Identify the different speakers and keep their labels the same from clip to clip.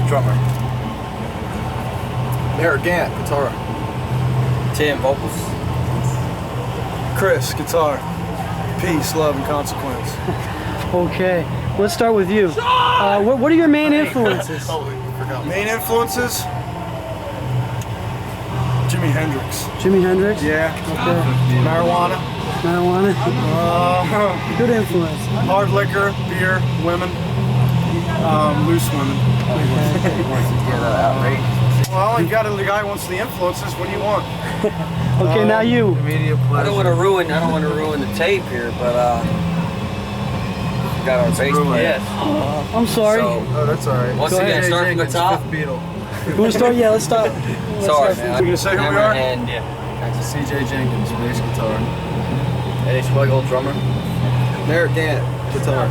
Speaker 1: drummer.
Speaker 2: Gant, guitar.
Speaker 3: Tim, vocals.
Speaker 4: Chris, guitar. Peace, love, and consequence.
Speaker 5: Okay, let's start with you. What are your main influences?
Speaker 4: Main influences? Jimi Hendrix.
Speaker 5: Jimi Hendrix?
Speaker 4: Yeah.
Speaker 5: Okay.
Speaker 4: Marijuana.
Speaker 5: Marijuana? Good influence.
Speaker 4: Hard liquor, beer, women. Loose women. Well, all you got is the guy who wants the influences. What do you want?
Speaker 5: Okay, now you.
Speaker 3: I don't want to ruin the tape here, but we got our bass player.
Speaker 5: I'm sorry.
Speaker 3: So,
Speaker 2: Oh, that's all right.
Speaker 3: once again, start from the top.
Speaker 2: Beatle.
Speaker 5: You want to start? Yeah, let's start.
Speaker 3: Sorry, man.
Speaker 4: You gonna say who we are?
Speaker 3: And
Speaker 2: C.I.A. Jenkins, bass guitar.
Speaker 3: Eddie Schwegel, drummer.
Speaker 2: Gant, guitar.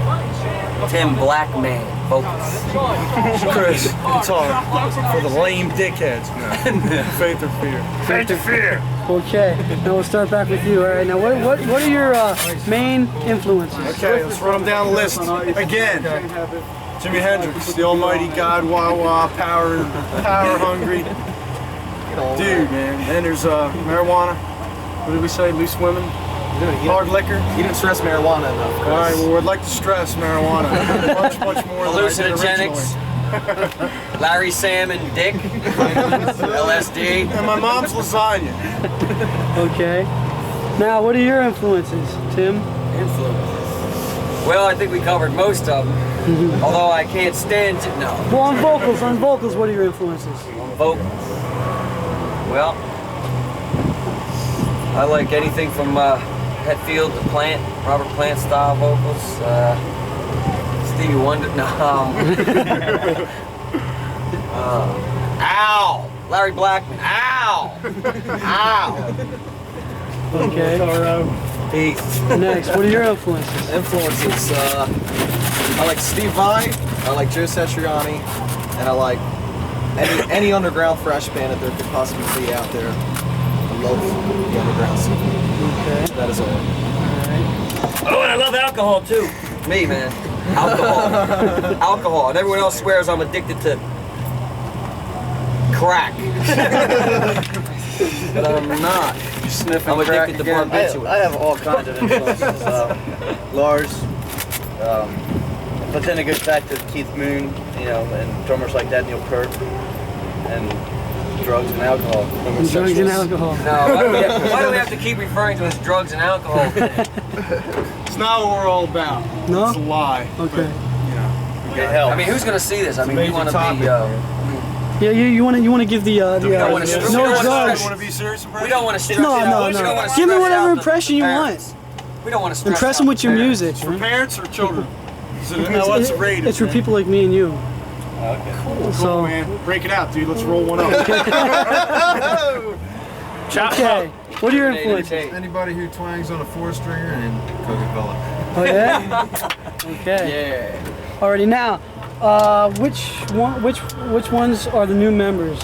Speaker 3: Tim Blackman, vocals.
Speaker 4: Chris, guitar. For the lame dickheads. Faith or fear? Faith or fear.
Speaker 5: Okay, now we'll start back with you. All right, now what are your main influences?
Speaker 4: Okay, let's run them down the list again. Jimi Hendrix, the almighty God, wah-wah, power hungry. Dude, man. Then there's marijuana. What did we say? Loose women? Hard liquor.
Speaker 2: He didn't stress marijuana enough, Chris.
Speaker 4: All right, well, I'd like to stress marijuana much more than I did
Speaker 3: Hallucinogenics. Larry, Sam, and Dick. LSD.
Speaker 4: And my mom's lasagna.
Speaker 5: Okay. Now, what are your influences, Tim?
Speaker 3: Well, I think we covered most of them. Although I can't stand to. No.
Speaker 5: Well, on vocals, what are your influences?
Speaker 3: Vocals. Well, I like anything from Hetfield to Plant, Robert Plant style vocals. Stevie Wonder. No. Ow! Larry Blackman. Ow! Ow!
Speaker 5: Okay.
Speaker 3: Peace.
Speaker 5: Next, what are your influences?
Speaker 2: Influences, I like Steve Vai, I like Joe Satriani, and I like any underground thrash band that there could possibly be out there. I love the underground scene.
Speaker 5: Okay.
Speaker 2: That is all.
Speaker 3: Oh, and I love alcohol too. Me, man. Alcohol. Alcohol. And everyone else swears I'm addicted to crack. But I'm not. I'm addicted to barbiturates.
Speaker 1: I have all kinds of influences. Lars, but then it goes back to Keith Moon, you know, and drummers like that, Neil Peart, and drugs and alcohol.
Speaker 5: Drugs and alcohol.
Speaker 3: No, why do we have to keep referring to it as drugs and alcohol?
Speaker 4: It's not what we're all about.
Speaker 5: No?
Speaker 4: It's a lie.
Speaker 5: Okay.
Speaker 4: But, you know,
Speaker 1: It helps.
Speaker 3: I mean, who's gonna see this? I mean, we
Speaker 4: major
Speaker 3: want to
Speaker 4: topic.
Speaker 3: be.
Speaker 5: Yeah, you want to give the
Speaker 3: don't wanna stress-
Speaker 5: no
Speaker 3: we don't wanna
Speaker 5: drugs.
Speaker 4: You want to be serious about
Speaker 3: We don't want to stress.
Speaker 5: No,
Speaker 3: it out.
Speaker 5: no,
Speaker 3: We don't
Speaker 5: no.
Speaker 3: wanna
Speaker 5: Give me
Speaker 3: stress
Speaker 5: whatever
Speaker 3: out the
Speaker 5: impression you
Speaker 3: parents.
Speaker 5: want.
Speaker 3: We don't want to stress.
Speaker 5: Impress
Speaker 3: out
Speaker 5: them with
Speaker 3: the
Speaker 5: your
Speaker 3: parents.
Speaker 5: music.
Speaker 4: For
Speaker 5: man.
Speaker 4: parents or children? So now what's rated?
Speaker 5: It's for people like me and you.
Speaker 1: Okay.
Speaker 4: Cool,
Speaker 5: So,
Speaker 4: man. Break it out, dude. Let's roll one up.
Speaker 5: okay. What are your influences?
Speaker 2: Anybody who twangs on a 4-stringer and Coca-Cola.
Speaker 5: Oh yeah. Okay.
Speaker 3: Yeah.
Speaker 5: Alrighty, now, which ones are the new members?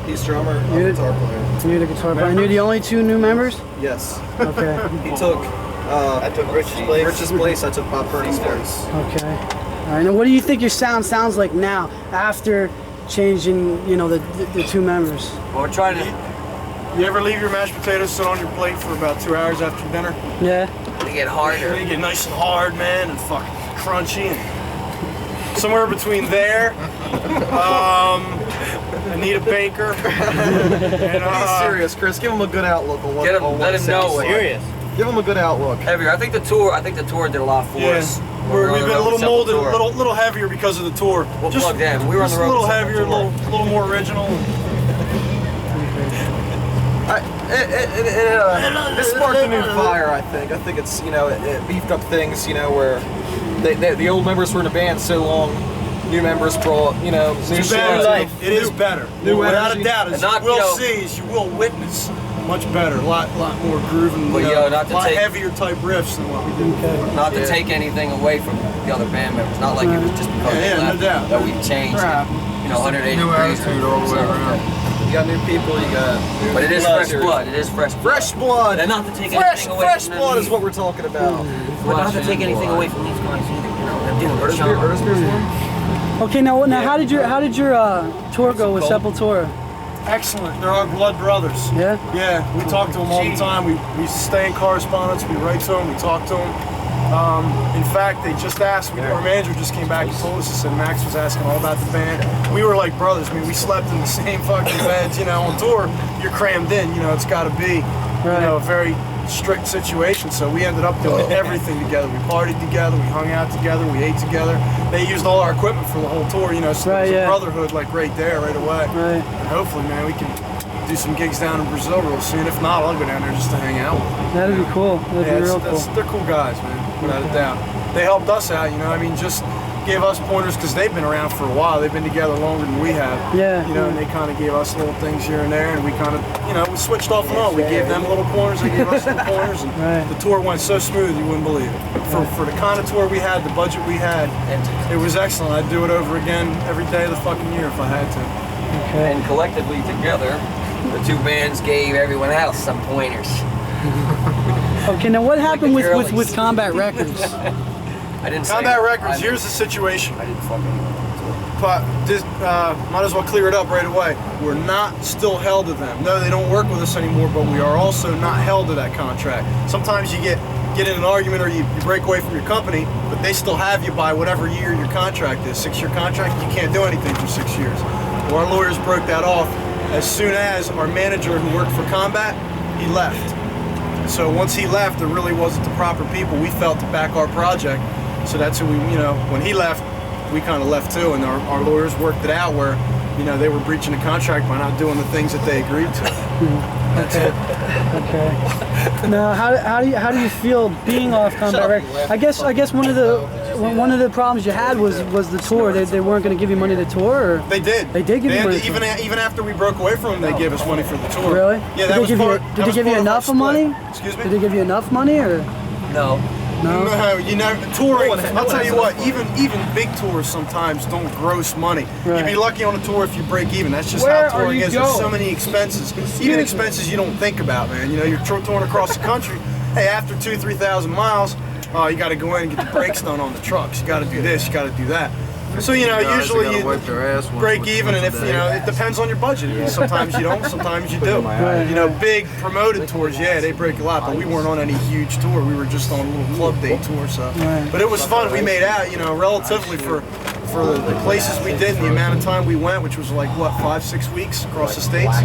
Speaker 2: He's drummer, I'm
Speaker 5: You're-
Speaker 2: guitar player.
Speaker 5: You're the guitar player. And you're the only two new members?
Speaker 2: Yes.
Speaker 5: Okay.
Speaker 2: He took
Speaker 1: I took Rich's place.
Speaker 2: Rich's place, I took Bob Purdy's place.
Speaker 5: Okay. All right. Now, what do you think your sound sounds like now after changing, you know, the two members?
Speaker 3: Well, we're trying to.
Speaker 4: You ever leave your mashed potatoes sit on your plate for about 2 hours after dinner?
Speaker 5: Yeah.
Speaker 3: get harder.
Speaker 4: They get nice and hard, man, and fucking crunchy. And somewhere between there, Anita Baker. And,
Speaker 2: Be serious, Chris. Give him a good outlook on what.
Speaker 3: Get him,
Speaker 2: on
Speaker 3: let
Speaker 2: what
Speaker 3: him know.
Speaker 1: Serious.
Speaker 2: Give him a good outlook.
Speaker 3: Heavier. I think the tour did a lot for us.
Speaker 4: We've been a little molded, a little heavier because of the tour.
Speaker 3: We'll plug that. We were on the road.
Speaker 4: Just a little heavier, a little more original.
Speaker 2: It sparked a new fire, I think. I think it's, it beefed up things, where the old members were in a band so long, new members brought, new
Speaker 4: It's
Speaker 2: shit.
Speaker 4: life. It is better. Without a doubt, as
Speaker 3: not,
Speaker 4: you will see, as you will witness, much better. A lot more grooving,
Speaker 3: But,
Speaker 4: a
Speaker 3: not to
Speaker 4: lot
Speaker 3: take-
Speaker 4: heavier type riffs than what we did before.
Speaker 3: Not to take anything away from the other band members. Not like it was just because they
Speaker 4: no
Speaker 3: left
Speaker 4: doubt.
Speaker 3: that we've changed.
Speaker 4: Right.
Speaker 3: 180
Speaker 2: New
Speaker 3: degrees.
Speaker 2: attitude all the way around. You got new people, you got new
Speaker 3: But it is fresh blood. It is fresh blood.
Speaker 2: Fresh blood!
Speaker 3: And not to take
Speaker 2: Fresh
Speaker 3: anything away
Speaker 2: fresh
Speaker 3: from them
Speaker 2: blood is
Speaker 3: either.
Speaker 2: what we're talking about.
Speaker 3: But not to take anything away from these guys either. They're doing a good job.
Speaker 2: Earth Beer's one?
Speaker 5: Okay, now how did your tour go with Sepultura?
Speaker 4: Excellent. They're our blood brothers.
Speaker 5: Yeah?
Speaker 4: Yeah, we talk to them all the time. We stay in correspondence. We write to them. We talk to them. In fact, they just asked me. Our manager just came back and told us. He said Max was asking all about the band. We were like brothers. I mean, we slept in the same fucking beds. You know, on tour, you're crammed in. You know, it's got to be, you know, a very strict situation. So we ended up doing everything together. We partied together. We hung out together. We ate together. They used all our equipment for the whole tour. You know, so there's a brotherhood like right there, right away.
Speaker 5: Right.
Speaker 4: And hopefully, man, we can do some gigs down in Brazil real soon. If not, I'll go down there just to hang out with them.
Speaker 5: That'd be cool. That'd be real cool.
Speaker 4: They're cool guys, man, without a doubt. They helped us out, you know. I mean, just gave us pointers because they've been around for a while. They've been together longer than we have.
Speaker 5: Yeah.
Speaker 4: You know, and they kind of gave us little things here and there, and we kind of, you know, we switched off and on. We gave them little pointers, they gave us little pointers, and the tour went so smooth you wouldn't believe it. For the kind of tour we had, the budget we had, it was excellent. I'd do it over again every day of the fucking year if I had to.
Speaker 5: Okay.
Speaker 3: And collectively together, the two bands gave everyone else some pointers.
Speaker 5: Okay, now what happened with Combat Records?
Speaker 3: I didn't
Speaker 4: Combat Records, here's the situation.
Speaker 3: I didn't fucking
Speaker 4: might as well clear it up right away. We're not still held to them. No, they don't work with us anymore, but we are also not held to that contract. Sometimes you get in an argument or you break away from your company, but they still have you by whatever year your contract is. 6-year contract, you can't do anything for 6 years. Well, our lawyers broke that off as soon as our manager who worked for Combat, he left. So once he left, there really wasn't the proper people we felt to back our project. So that's who we, you know, when he left, we kind of left too, and our lawyers worked it out where, you know, they were breaching the contract by not doing the things that they agreed to. That's it.
Speaker 5: Okay. Now, how do you feel being off Combat Records? I guess one of the problems you had was the tour. They weren't going to give you money to tour. Or?
Speaker 4: They did.
Speaker 5: They did give you money.
Speaker 4: Even after we broke away from them, they gave us money for the tour.
Speaker 5: Really?
Speaker 4: Yeah, that was part.
Speaker 5: Did they give you enough money?
Speaker 4: Excuse me.
Speaker 5: Did they give you enough money or?
Speaker 3: No.
Speaker 4: No, you know, touring, I'll tell you what, even big tours sometimes don't gross money.
Speaker 5: Right.
Speaker 4: You'd be lucky on a tour if you break even. That's just how touring is. There's so many expenses. Even expenses you don't think about, man. You know, you're touring across the country. Hey, after 2,000-3,000 miles, you got to go in and get the brakes done on the trucks. You got to do this, you got to do that. So, you know, usually you break even, and if, you know, it depends on your budget. Sometimes you don't, sometimes you do. You know, big promoted tours, yeah, they break a lot, but we weren't on any huge tour. We were just on a little club day tour, so. But it was fun. We made out, you know, relatively for the places we did and the amount of time we went, which was like, what, 5-6 weeks across the states.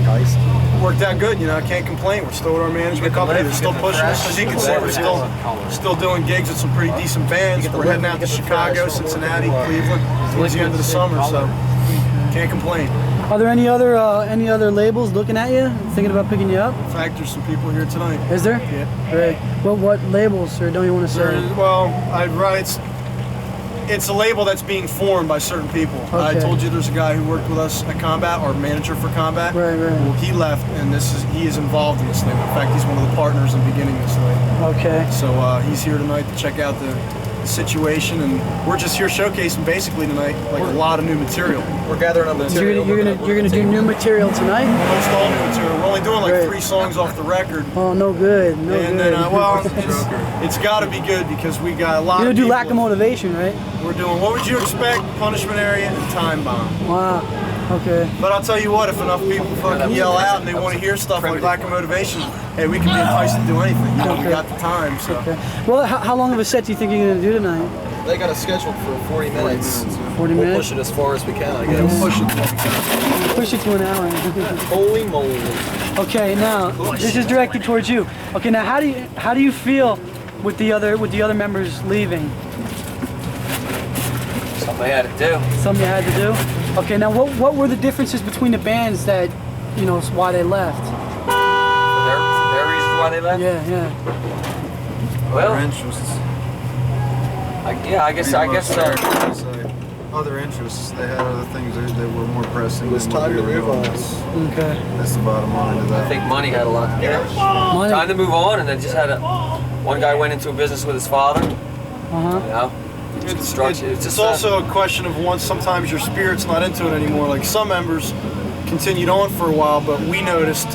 Speaker 4: Worked out good, you know, I can't complain. We're still with our management company. They're still pushing us. As you can see, we're still doing gigs with some pretty decent bands. We're heading out to Chicago, Cincinnati, Cleveland towards the end of the summer, so can't complain.
Speaker 5: Are there any other labels looking at you, thinking about picking you up?
Speaker 4: In fact, there's some people here tonight.
Speaker 5: Is there?
Speaker 4: Yeah.
Speaker 5: Great. What labels, or don't you want to say?
Speaker 4: It's a label that's being formed by certain people.
Speaker 5: Okay.
Speaker 4: I told you there's a guy who worked with us at Combat, our manager for Combat.
Speaker 5: Right.
Speaker 4: Well, he left, and he is involved in this label. In fact, he's one of the partners in beginning this label.
Speaker 5: Okay.
Speaker 4: So he's here tonight to check out the situation, and we're just here showcasing basically tonight like a lot of new material.
Speaker 2: We're gathering up material.
Speaker 5: You're gonna do new material tonight?
Speaker 4: Almost all new material. We're only doing like 3 songs off the record.
Speaker 5: Oh, no good. No
Speaker 4: and
Speaker 5: good.
Speaker 4: then, well, it's got to be good because we got a lot
Speaker 5: You're
Speaker 4: of
Speaker 5: gonna do
Speaker 4: people.
Speaker 5: Lack of Motivation, right?
Speaker 4: We're doing What Would You Expect, Punishment Area, and Time Bomb.
Speaker 5: Wow. Okay.
Speaker 4: But I'll tell you what, if enough people fucking yell out and they want to hear stuff like Lack of Motivation, hey, we can be enticed to do anything. You know, we got the time, so.
Speaker 5: Okay. Well, how long of a set do you think you're gonna do tonight?
Speaker 2: They got us scheduled for 40 minutes.
Speaker 5: 40
Speaker 2: We'll
Speaker 5: minutes?
Speaker 2: push it as far as we can, I guess.
Speaker 5: Push it to an hour.
Speaker 2: Holy moly.
Speaker 5: Okay, now this is directed towards you. Okay, now how do you feel with the other members leaving?
Speaker 3: Something I had to do.
Speaker 5: Something you had to do? Okay, now what were the differences between the bands that, you know, why they left?
Speaker 3: Their reasons why they left?
Speaker 5: Yeah.
Speaker 3: Well,
Speaker 6: interests.
Speaker 3: I guess.
Speaker 6: Other interests. They had other things that were more pressing.
Speaker 2: It was
Speaker 6: than what
Speaker 2: time
Speaker 6: we
Speaker 2: to
Speaker 6: were
Speaker 2: move
Speaker 6: doing.
Speaker 2: on.
Speaker 5: Okay.
Speaker 6: That's the bottom line to that.
Speaker 3: I think money had a lot to do with it. Time to move on, and then just one guy went into a business with his father. You know,
Speaker 4: It's also a question of once sometimes your spirit's not into it anymore. Like some members continued on for a while, but we noticed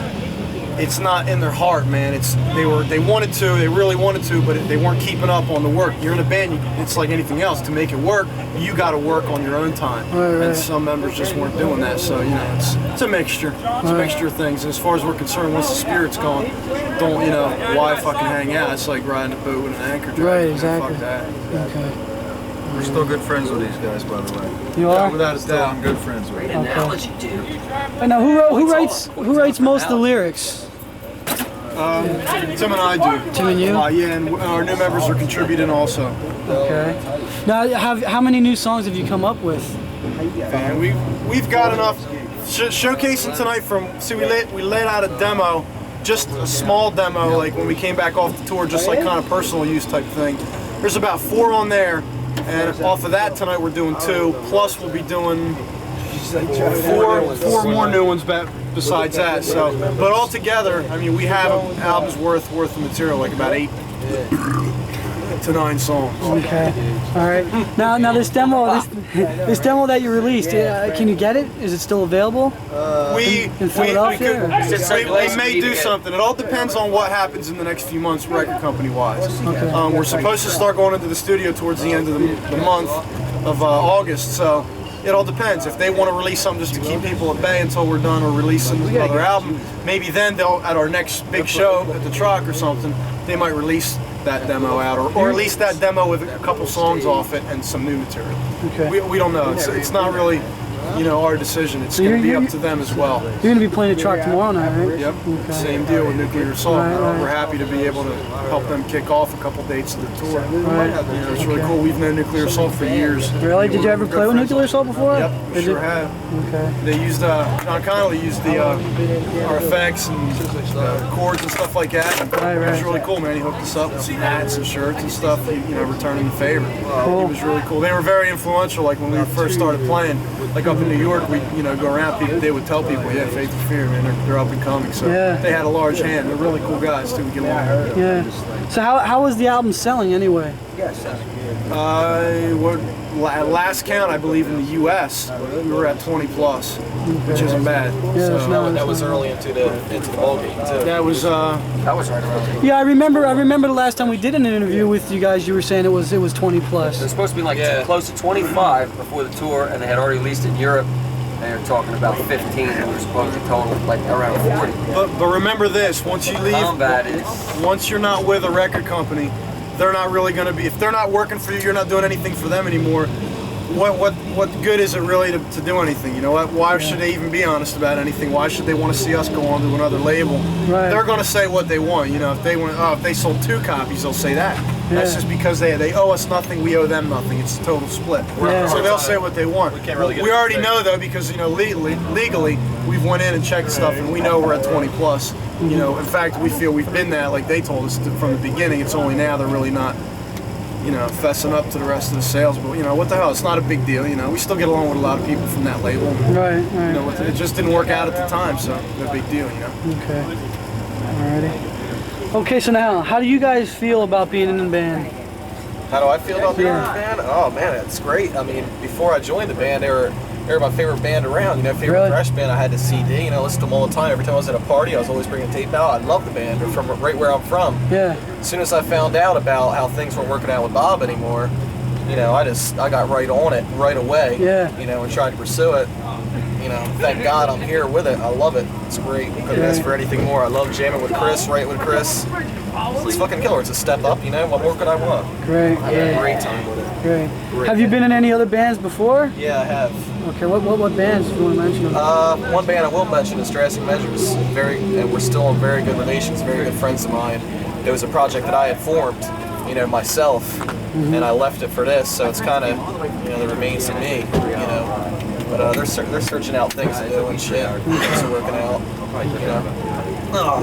Speaker 4: it's not in their heart, man. They wanted to, they really wanted to, but they weren't keeping up on the work. You're in a band, it's like anything else. To make it work, you got to work on your own time, and some members just weren't doing that. So it's a mixture. It's a mixture of things. As far as we're concerned, once the spirit's gone, why fucking hang out? It's like riding a boat with an anchor drag.
Speaker 5: Right, exactly.
Speaker 4: Fuck that.
Speaker 5: Okay.
Speaker 6: We're still good friends with these guys, by the way.
Speaker 5: You are?
Speaker 6: Without a doubt, I'm good friends with them.
Speaker 3: Analogy, dude.
Speaker 5: And now, who writes most of the lyrics?
Speaker 4: Tim and I do.
Speaker 5: Tim and you?
Speaker 4: Yeah, and our new members are contributing also.
Speaker 5: Okay. Now, how many new songs have you come up with?
Speaker 4: And we've got enough. Showcasing tonight we laid out a demo, just a small demo, like when we came back off the tour, just like kind of personal use type thing. There's about 4 on there, and off of that tonight we're doing 2. Plus we'll be doing 4 more new ones besides that. So, but all together, I mean, we have an album's worth of material, like about 8 to 9 songs.
Speaker 5: Okay. All right. Now this demo that you released, can you get it? Is it still available?
Speaker 4: We may do something. It all depends on what happens in the next few months, record company wise.
Speaker 5: Okay.
Speaker 4: We're supposed to start going into the studio towards the end of the month of August, so it all depends. If they want to release something just to keep people at bay until we're done or releasing another album, maybe then they'll, at our next big show at the Truck or something, they might release that demo out, or at least that demo with a couple songs off it and some new material.
Speaker 5: Okay.
Speaker 4: We don't know. It's not really, our decision. It's going to be up to them as well.
Speaker 5: You're going to be playing the Truck tomorrow night, right?
Speaker 4: Yep.
Speaker 5: Okay.
Speaker 4: Same deal with Nuclear Assault.
Speaker 5: Right.
Speaker 4: We're happy to be able to help them kick off a couple dates of the tour.
Speaker 5: Right.
Speaker 4: It's really cool. We've known Nuclear Assault for years.
Speaker 5: Really? Did you ever play with Nuclear Assault before?
Speaker 4: Yep, we sure have.
Speaker 5: Okay.
Speaker 4: They used John Connolly used our effects and chords and stuff like that.
Speaker 5: Right.
Speaker 4: It was really cool, man. He hooked us up with some hats and shirts and stuff. Returning the favor.
Speaker 5: Cool.
Speaker 4: It was really cool. They were very influential. Like when we first started playing, like up in New York, we go around. They would tell people, yeah, Faith and Fear, man, they're up and coming. So they had a large hand. They're really cool guys too. We get along.
Speaker 5: Yeah. So how was the album selling anyway?
Speaker 4: Last count, I believe, in the U.S., we were at 20 plus, which isn't bad.
Speaker 5: Yeah,
Speaker 4: so,
Speaker 2: That was early into the ball game too.
Speaker 4: that was
Speaker 2: That was right around.
Speaker 5: Yeah, I remember the last time we did an interview with you guys, you were saying it was 20 plus.
Speaker 3: It was supposed to be like close to 25 before the tour, and they had already released in Europe. They were talking about 15, and we're supposed to total like around 40.
Speaker 4: But remember this: once you leave,
Speaker 3: Combat is
Speaker 4: once you're not with a record company, they're not really going to be. If they're not working for you, you're not doing anything for them anymore. What good is it really to do anything? You know what? Why should they even be honest about anything? Why should they want to see us go on to another label?
Speaker 5: Right.
Speaker 4: They're going to say what they want. If they want, if they sold 2 copies, they'll say that. That's just because they owe us nothing, we owe them nothing. It's a total split.
Speaker 5: Yeah.
Speaker 4: So they'll say what they want.
Speaker 2: We can't really get
Speaker 4: We already know though, because legally we've went in and checked stuff, and we know we're at 20 plus. In fact, we feel we've been that, like they told us from the beginning. It's only now they're really not, fessing up to the rest of the sales. But what the hell? It's not a big deal. We still get along with a lot of people from that label.
Speaker 5: Right.
Speaker 4: It just didn't work out at the time, so no big deal.
Speaker 5: Okay. Alrighty. Okay, so now, how do you guys feel about being in the band?
Speaker 2: How do I feel about being in the band? Oh man, it's great. I mean, before I joined the band, they were my favorite band around. Favorite
Speaker 5: Really?
Speaker 2: thrash band. I had the CD. Listen to them all the time. Every time I was at a party, I was always bringing tape out. I love the band. They're from right where I'm from.
Speaker 5: Yeah.
Speaker 2: As soon as I found out about how things weren't working out with Bob anymore, I got right on it right away.
Speaker 5: Yeah.
Speaker 2: And tried to pursue it. Thank God I'm here with it. I love it. It's great. Couldn't ask for anything more. I love jamming with Chris, writing with Chris. It's fucking killer. It's a step up. What more could I want?
Speaker 5: Great.
Speaker 2: I had a great time with it.
Speaker 5: Great. Have you been in any other bands before?
Speaker 2: Yeah, I have.
Speaker 5: Okay. What bands do you want to mention?
Speaker 2: One band I will mention is Drastic Measures. And we're still in very good relations, very good friends of mine. It was a project that I had formed, myself, and I left it for this. So it's kind of, the remains of me, But they're searching out things to do and shit. Things are working out,
Speaker 5: Well,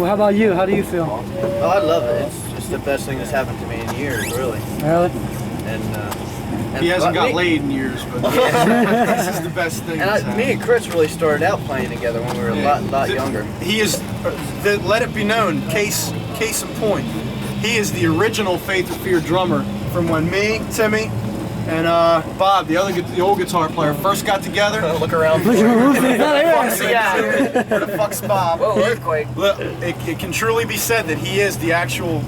Speaker 5: how about you? How do you feel?
Speaker 1: Oh, I love it. It's the best thing that's happened to me in years, really.
Speaker 5: Really?
Speaker 1: And
Speaker 4: He hasn't got laid in years, but this is the best thing.
Speaker 1: Me and Chris really started out playing together when we were a lot younger.
Speaker 4: He is. Let it be known. Case in point. He is the original Faith or Fear drummer from when me, Timmy, and Bob, the old guitar player, first got together.
Speaker 2: Look around.
Speaker 4: Yeah. Where the fuck's Bob?
Speaker 3: Whoa, earthquake.
Speaker 4: Look, it can truly be said that he is the actual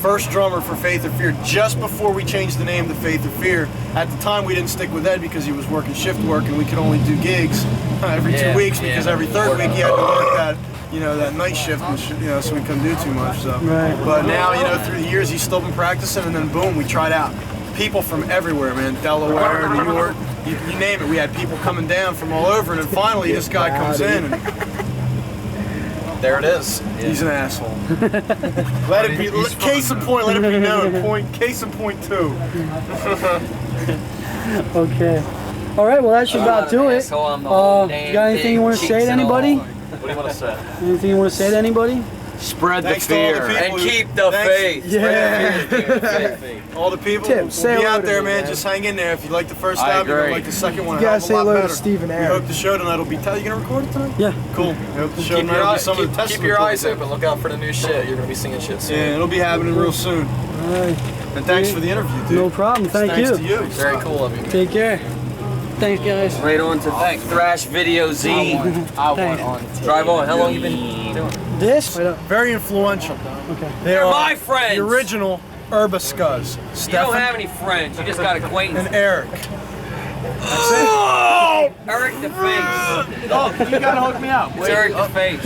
Speaker 4: first drummer for Faith or Fear. Just before we changed the name to Faith or Fear, at the time we didn't stick with Ed because he was working shift work and we could only do gigs every 2 weeks because every third week he had to work that, that night shift, and so we couldn't do too much. So,
Speaker 5: Right.
Speaker 4: but now, through the years he's still been practicing, and then boom, we tried out people from everywhere, man. Delaware, New York, you name it. We had people coming down from all over, and then finally this guy comes in and
Speaker 2: There it is.
Speaker 4: he's an asshole. Let it be. Case in point. Let it be known. Case in point 2.
Speaker 5: Okay. All right. Well, that should about do it.
Speaker 3: So I'm the whole
Speaker 5: You got anything you want to say to anybody?
Speaker 2: What do you want to say?
Speaker 5: Anything you want to say to anybody?
Speaker 4: Spread the fear.
Speaker 3: And keep the faith.
Speaker 5: Yeah.
Speaker 4: All the people
Speaker 5: Tim,
Speaker 4: will
Speaker 5: say
Speaker 4: be
Speaker 5: hello
Speaker 4: out
Speaker 5: to
Speaker 4: there,
Speaker 5: me,
Speaker 4: man.
Speaker 5: man.
Speaker 4: Just hang in there. If you like the first album, you're gonna like the second one.
Speaker 5: You gotta
Speaker 4: a
Speaker 5: say
Speaker 4: lot
Speaker 5: hello to
Speaker 4: better.
Speaker 5: Steve and
Speaker 4: We
Speaker 5: Aaron.
Speaker 4: hope the show tonight will be. You gonna record it tonight?
Speaker 5: Yeah.
Speaker 4: Cool. I hope the show
Speaker 2: Keep
Speaker 4: tonight will be some of the
Speaker 2: keep
Speaker 4: Testament
Speaker 2: your
Speaker 4: book.
Speaker 2: eyes open. Look out for the new shit. You're gonna be singing shit soon.
Speaker 4: Yeah, it'll be happening real soon.
Speaker 5: All right.
Speaker 4: And thanks for the interview, dude.
Speaker 5: No problem. Thank
Speaker 4: Thanks
Speaker 5: you.
Speaker 4: to you.
Speaker 2: Very cool of you.
Speaker 5: Take care. Thanks, guys.
Speaker 3: Right on to Thrash Video Z.
Speaker 5: Thanks.
Speaker 3: Drive on. How long you been doing?
Speaker 5: This?
Speaker 4: Very influential.
Speaker 5: Okay.
Speaker 3: They're my friends.
Speaker 4: The original Herba Scuzz.
Speaker 3: You don't
Speaker 4: Stefan
Speaker 3: have any friends. You just got acquaintances.
Speaker 4: and Eric.
Speaker 3: Oh! Eric the Face.
Speaker 4: Oh, you gotta hook me up.
Speaker 3: It's Eric the Face.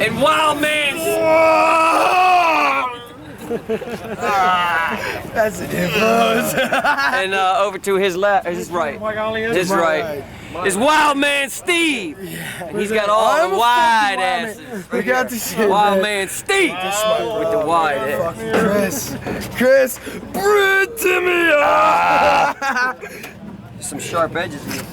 Speaker 3: And Wild Man.
Speaker 5: That's it, bros.
Speaker 3: And over to his left, his right. His right. Is Wild Man Steve. And he's got all the wide asses.
Speaker 5: We got this shit,
Speaker 3: Wild
Speaker 5: man.
Speaker 3: Man Steve with the wide ass.
Speaker 5: Chris, bring it to me.
Speaker 3: Some sharp edges in the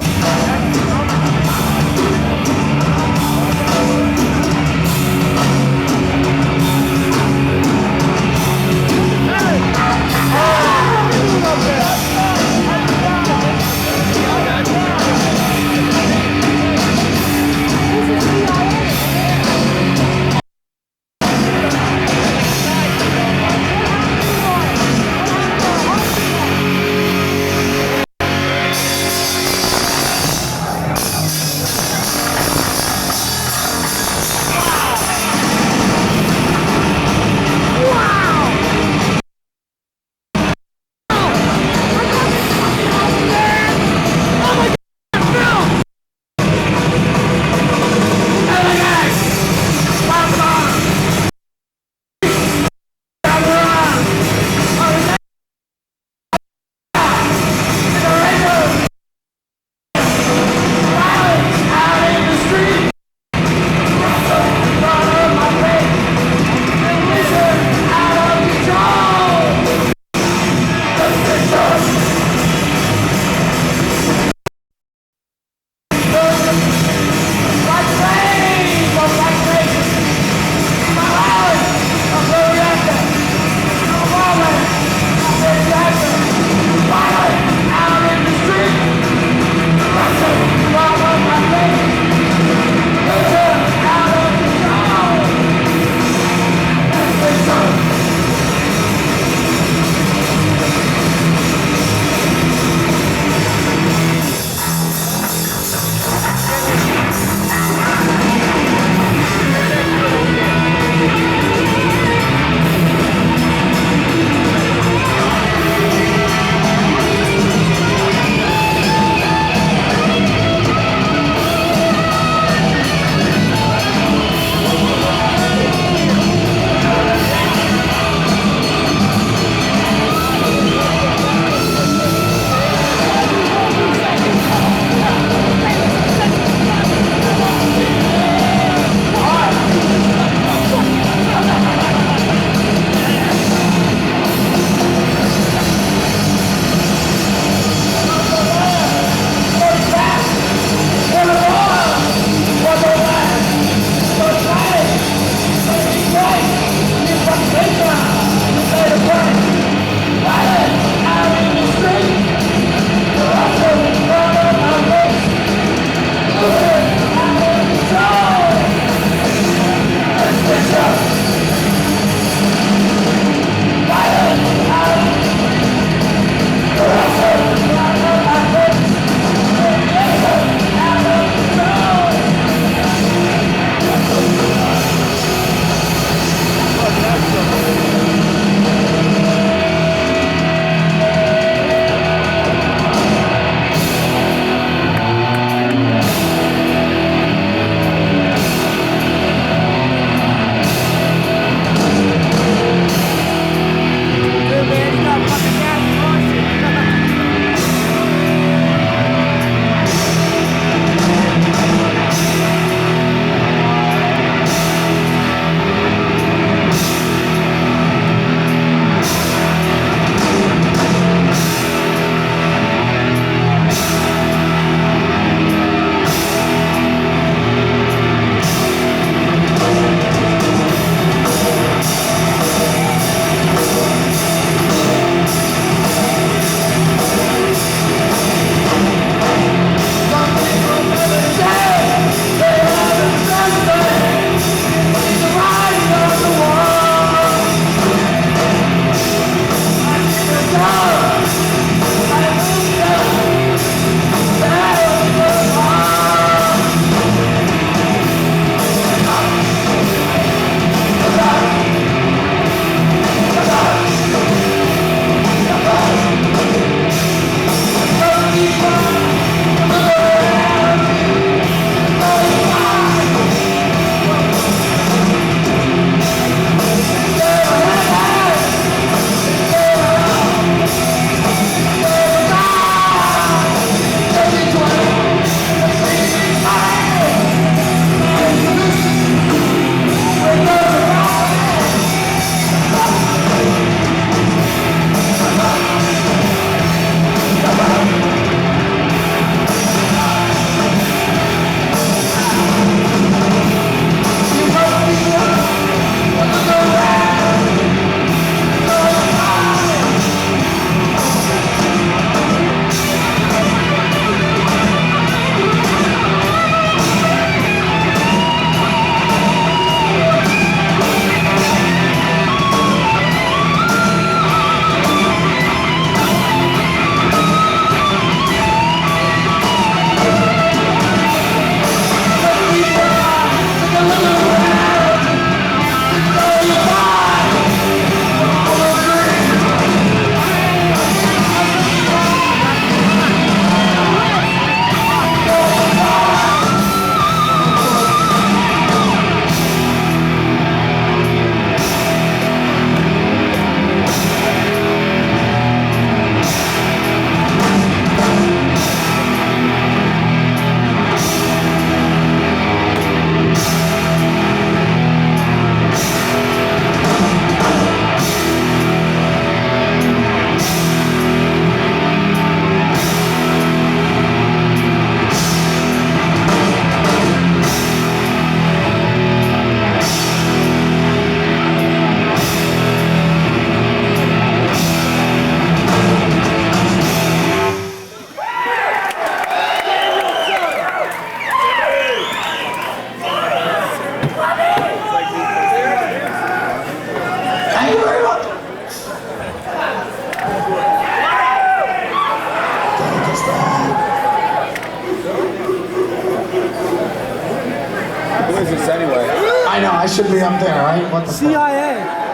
Speaker 4: Who is this anyway?
Speaker 7: I know, I should be up there, right? What the fuck?
Speaker 5: CIA.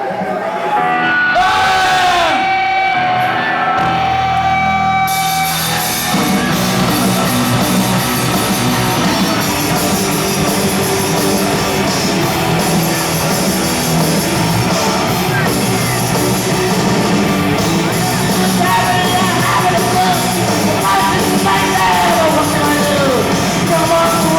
Speaker 7: Come on,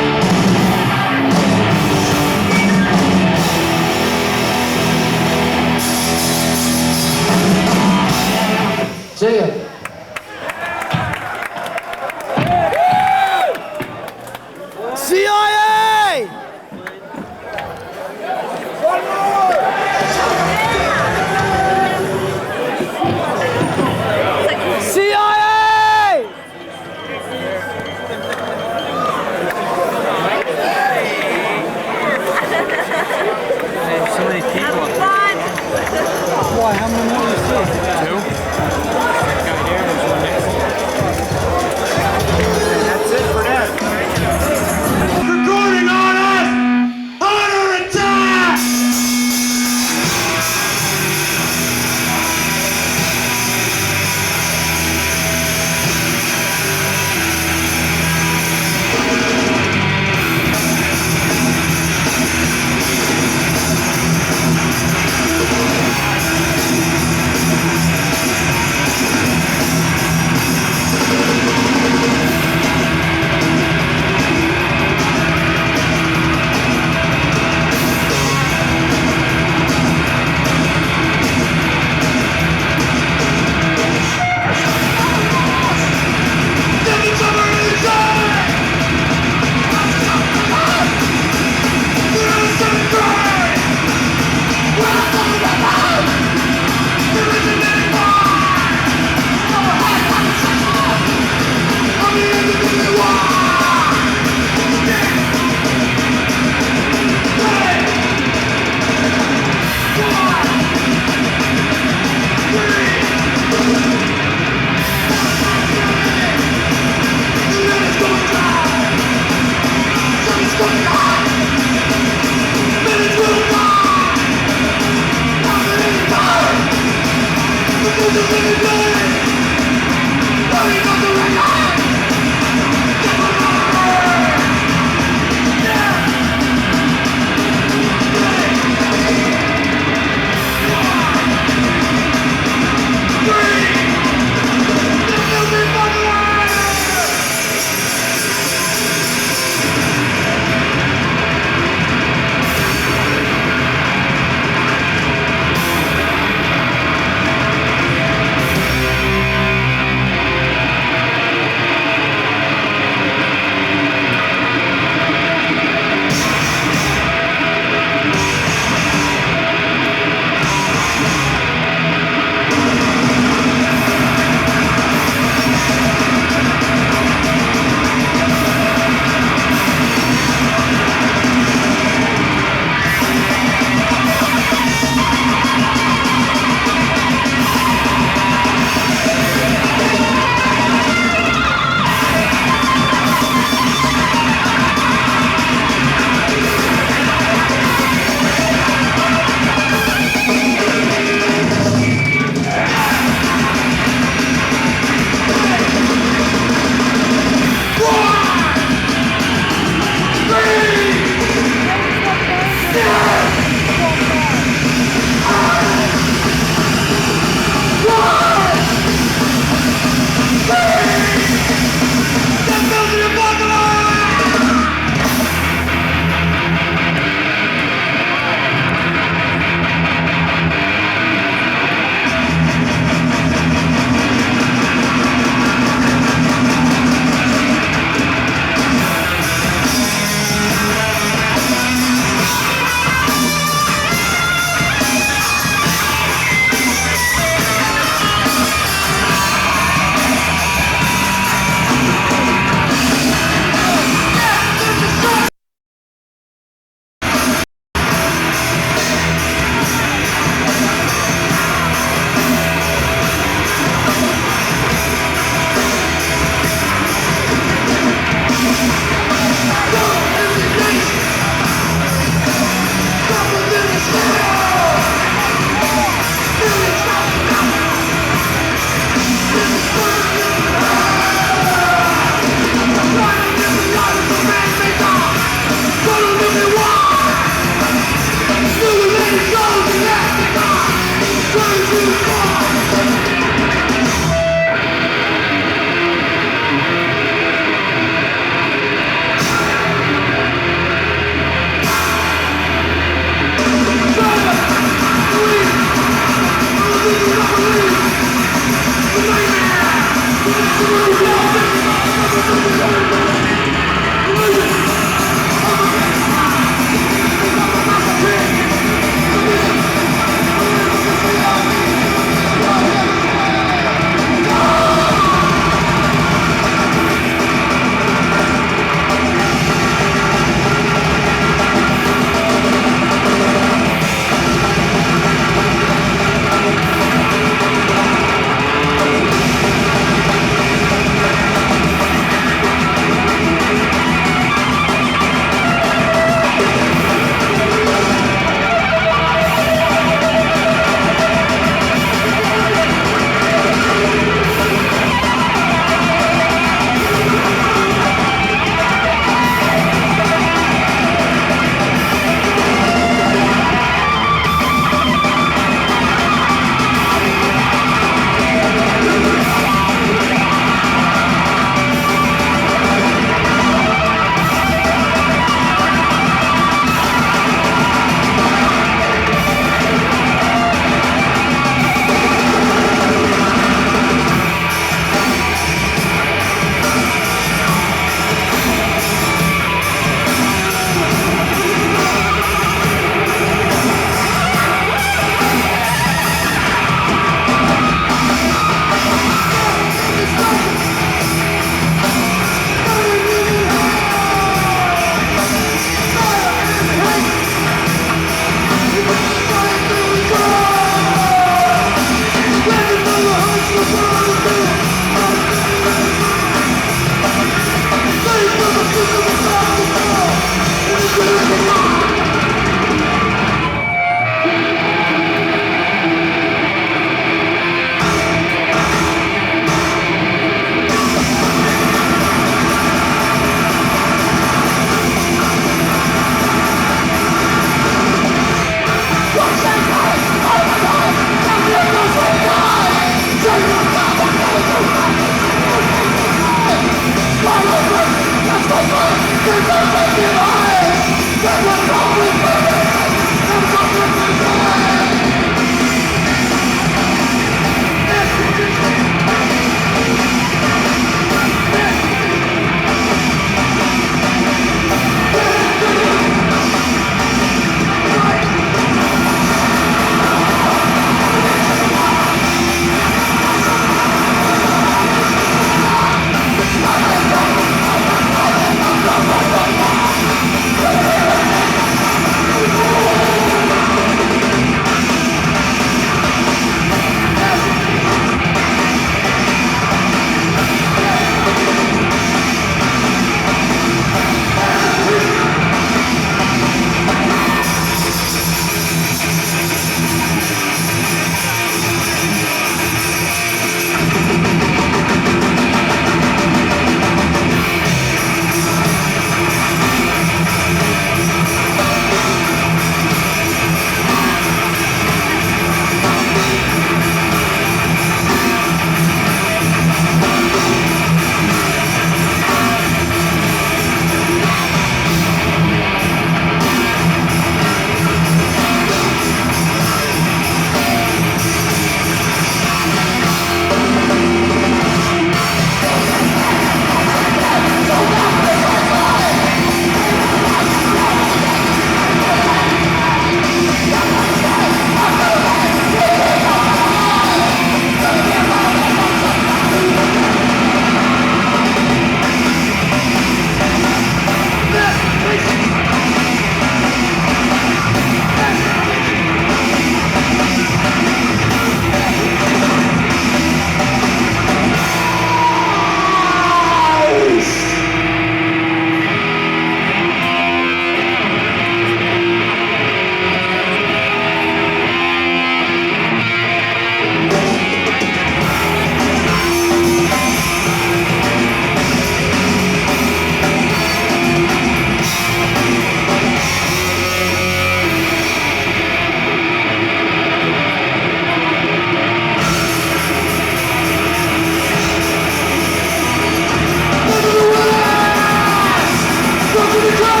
Speaker 8: Resistance!